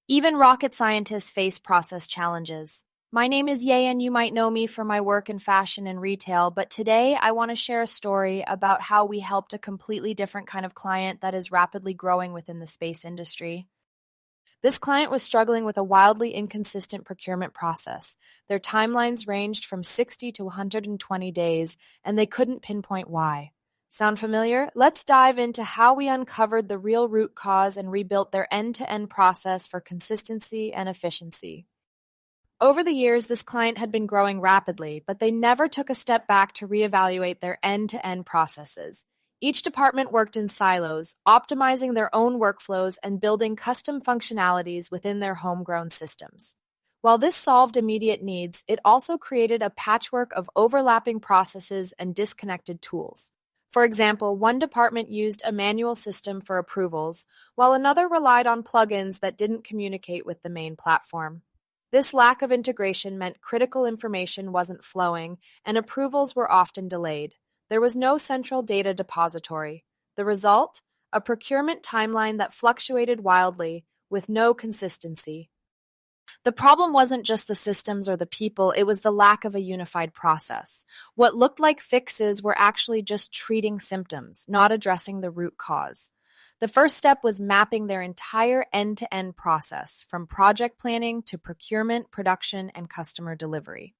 Even rocket scientists face process challenges. My name is Ye, and you might know me for my work in fashion and retail, but today I want to share a story about how we helped a completely different kind of client that is rapidly growing within the space industry. This client was struggling with a wildly inconsistent procurement process. Their timelines ranged from 60 to 120 days, and they couldn't pinpoint why. Sound familiar? Let's dive into how we uncovered the real root cause and rebuilt their end-to-end process for consistency and efficiency. Over the years, this client had been growing rapidly, but they never took a step back to reevaluate their end-to-end processes. Each department worked in silos, optimizing their own workflows and building custom functionalities within their homegrown systems. While this solved immediate needs, it also created a patchwork of overlapping processes and disconnected tools. For example, one department used a manual system for approvals, while another relied on plugins that didn't communicate with the main platform. This lack of integration meant critical information wasn't flowing, and approvals were often delayed. There was no central data depository. The result? A procurement timeline that fluctuated wildly, with no consistency. The problem wasn't just the systems or the people, it was the lack of a unified process. What looked like fixes were actually just treating symptoms, not addressing the root cause. The first step was mapping their entire end-to-end process, from project planning to procurement, production, and customer delivery.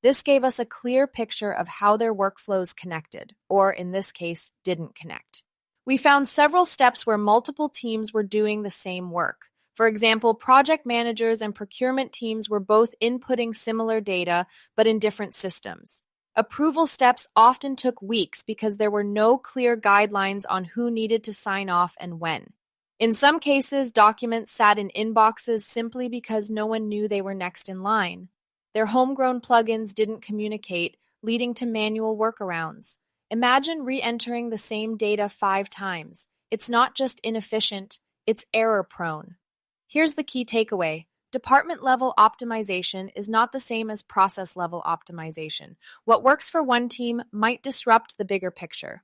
This gave us a clear picture of how their workflows connected, or in this case, didn't connect. We found several steps where multiple teams were doing the same work. For example, project managers and procurement teams were both inputting similar data, but in different systems. Approval steps often took weeks because there were no clear guidelines on who needed to sign off and when. In some cases, documents sat in inboxes simply because no one knew they were next in line. Their homegrown plugins didn't communicate, leading to manual workarounds. Imagine re-entering the same data 5 times. It's not just inefficient, it's error-prone. Here's the key takeaway. Department-level optimization is not the same as process-level optimization. What works for one team might disrupt the bigger picture.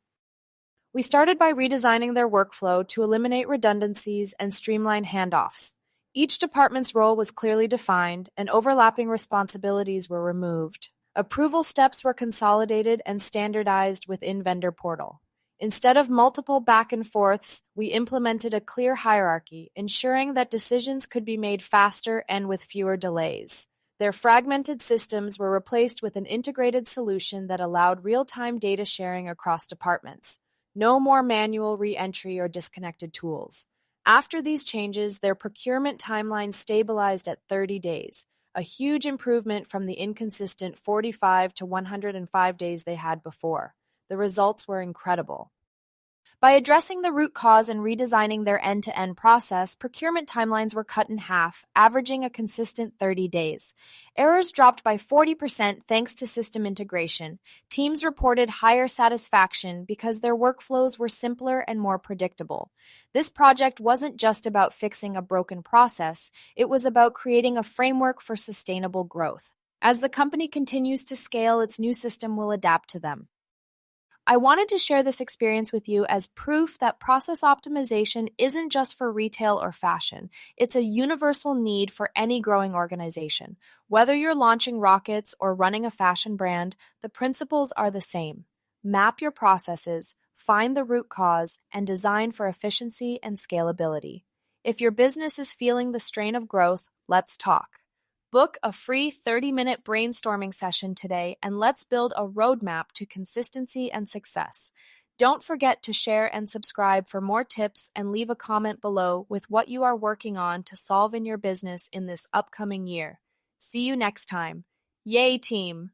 We started by redesigning their workflow to eliminate redundancies and streamline handoffs. Each department's role was clearly defined, and overlapping responsibilities were removed. Approval steps were consolidated and standardized within vendor portal. Instead of multiple back and forths, we implemented a clear hierarchy, ensuring that decisions could be made faster and with fewer delays. Their fragmented systems were replaced with an integrated solution that allowed real-time data sharing across departments. No more manual re-entry or disconnected tools. After these changes, their procurement timeline stabilized at 30 days, a huge improvement from the inconsistent 45 to 105 days they had before. The results were incredible. By addressing the root cause and redesigning their end-to-end process, procurement timelines were cut in half, averaging a consistent 30 days. Errors dropped by 40% thanks to system integration. Teams reported higher satisfaction because their workflows were simpler and more predictable. This project wasn't just about fixing a broken process, it was about creating a framework for sustainable growth. As the company continues to scale, its new system will adapt to them. I wanted to share this experience with you as proof that process optimization isn't just for retail or fashion. It's a universal need for any growing organization. Whether you're launching rockets or running a fashion brand, the principles are the same. Map your processes, find the root cause, and design for efficiency and scalability. If your business is feeling the strain of growth, let's talk. Book a free 30-minute brainstorming session today, and let's build a roadmap to consistency and success. Don't forget to share and subscribe for more tips, and leave a comment below with what you are working on to solve in your business in this upcoming year. See you next time. Yay, team!